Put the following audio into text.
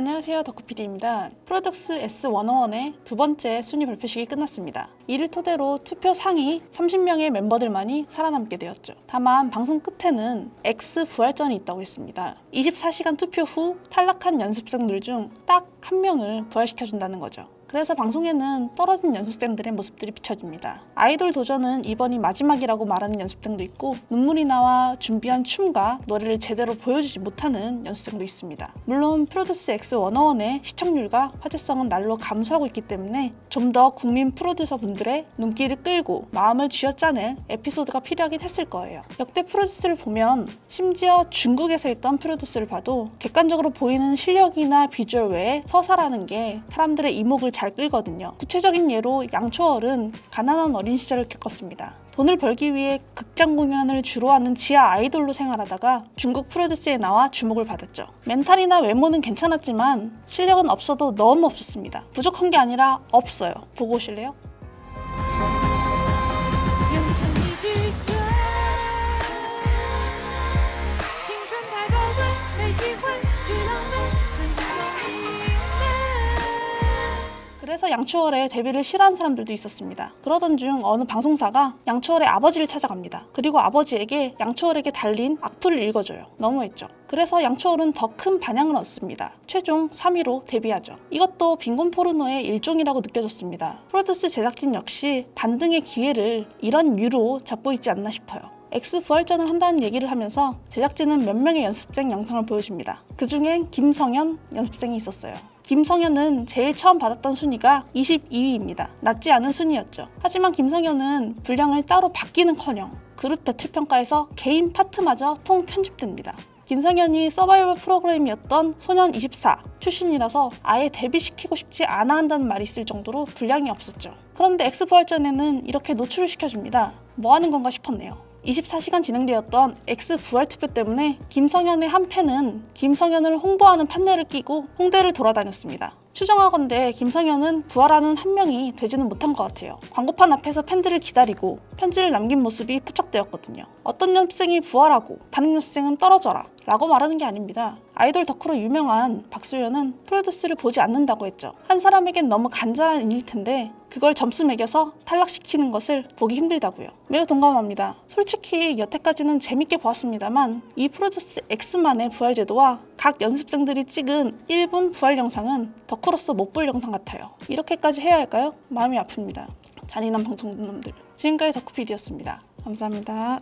안녕하세요, 덕후PD입니다. 프로덕스 S101의 두 번째 순위 발표식이 끝났습니다. 이를 토대로 투표 상위 30명의 멤버들만이 살아남게 되었죠. 다만 방송 끝에는 X 부활전이 있다고 했습니다. 24시간 투표 후 탈락한 연습생들 중 딱 한 명을 부활시켜준다는 거죠. 그래서 방송에는 떨어진 연습생들의 모습들이 비춰집니다. 아이돌 도전은 이번이 마지막이라고 말하는 연습생도 있고, 눈물이 나와 준비한 춤과 노래를 제대로 보여주지 못하는 연습생도 있습니다. 물론 프로듀스 X101의 시청률과 화제성은 날로 감소하고 있기 때문에 좀 더 국민 프로듀서 분들의 눈길을 끌고 마음을 쥐어짜낼 에피소드가 필요하긴 했을 거예요. 역대 프로듀스를 보면 심지어 중국에서 했던 프로듀스를 봐도 객관적으로 보이는 실력이나 비주얼 외에 서사라는 게 사람들의 이목을 잘 끌거든요. 구체적인 예로 양초월은 가난한 어린 시절을 겪었습니다. 돈을 벌기 위해 극장 공연을 주로 하는 지하 아이돌로 생활하다가 중국 프로듀스에 나와 주목을 받았죠. 멘탈이나 외모는 괜찮았지만 실력은 없어도 너무 없었습니다. 부족한 게 아니라 없어요. 보고 오실래요? 그래서 양초월의 데뷔를 싫어하는 사람들도 있었습니다. 그러던 중 어느 방송사가 양초월의 아버지를 찾아갑니다. 그리고 아버지에게 양초월에게 달린 악플을 읽어줘요. 너무했죠. 그래서 양초월은 더 큰 반향을 얻습니다. 최종 3위로 데뷔하죠. 이것도 빈곤 포르노의 일종이라고 느껴졌습니다. 프로듀스 제작진 역시 반등의 기회를 이런 뮤로 잡고 있지 않나 싶어요. X 부활전을 한다는 얘기를 하면서 제작진은 몇 명의 연습생 영상을 보여줍니다. 그 중엔 김성현 연습생이 있었어요. 김성현은 제일 처음 받았던 순위가 22위입니다. 낮지 않은 순위였죠. 하지만 김성현은 분량을 따로 받기는커녕 그룹 배틀 평가에서 개인 파트마저 통 편집됩니다. 김성현이 서바이벌 프로그램이었던 소년24 출신이라서 아예 데뷔시키고 싶지 않아 한다는 말이 있을 정도로 분량이 없었죠. 그런데 X 부활전에는 이렇게 노출을 시켜줍니다. 뭐 하는 건가 싶었네요. 24시간 진행되었던 X 부활 투표 때문에 김성현의 한 팬은 김성현을 홍보하는 판넬을 끼고 홍대를 돌아다녔습니다. 추정하건대 김성현은 부활하는 한 명이 되지는 못한 것 같아요. 광고판 앞에서 팬들을 기다리고 편지를 남긴 모습이 포착되었거든요. 어떤 연습생이 부활하고 다른 연습생은 떨어져라 라고 말하는 게 아닙니다. 아이돌 덕후로 유명한 박수현은 프로듀스를 보지 않는다고 했죠. 한 사람에겐 너무 간절한 일일 텐데 그걸 점수 매겨서 탈락시키는 것을 보기 힘들다고요. 매우 동감합니다. 솔직히 여태까지는 재밌게 보았습니다만 이 프로듀스 X만의 부활 제도와 각 연습생들이 찍은 1분 부활 영상은 덕후로서 못 볼 영상 같아요. 이렇게까지 해야 할까요? 마음이 아픕니다. 잔인한 방송놈들. 지금까지 덕후PD였습니다. 감사합니다.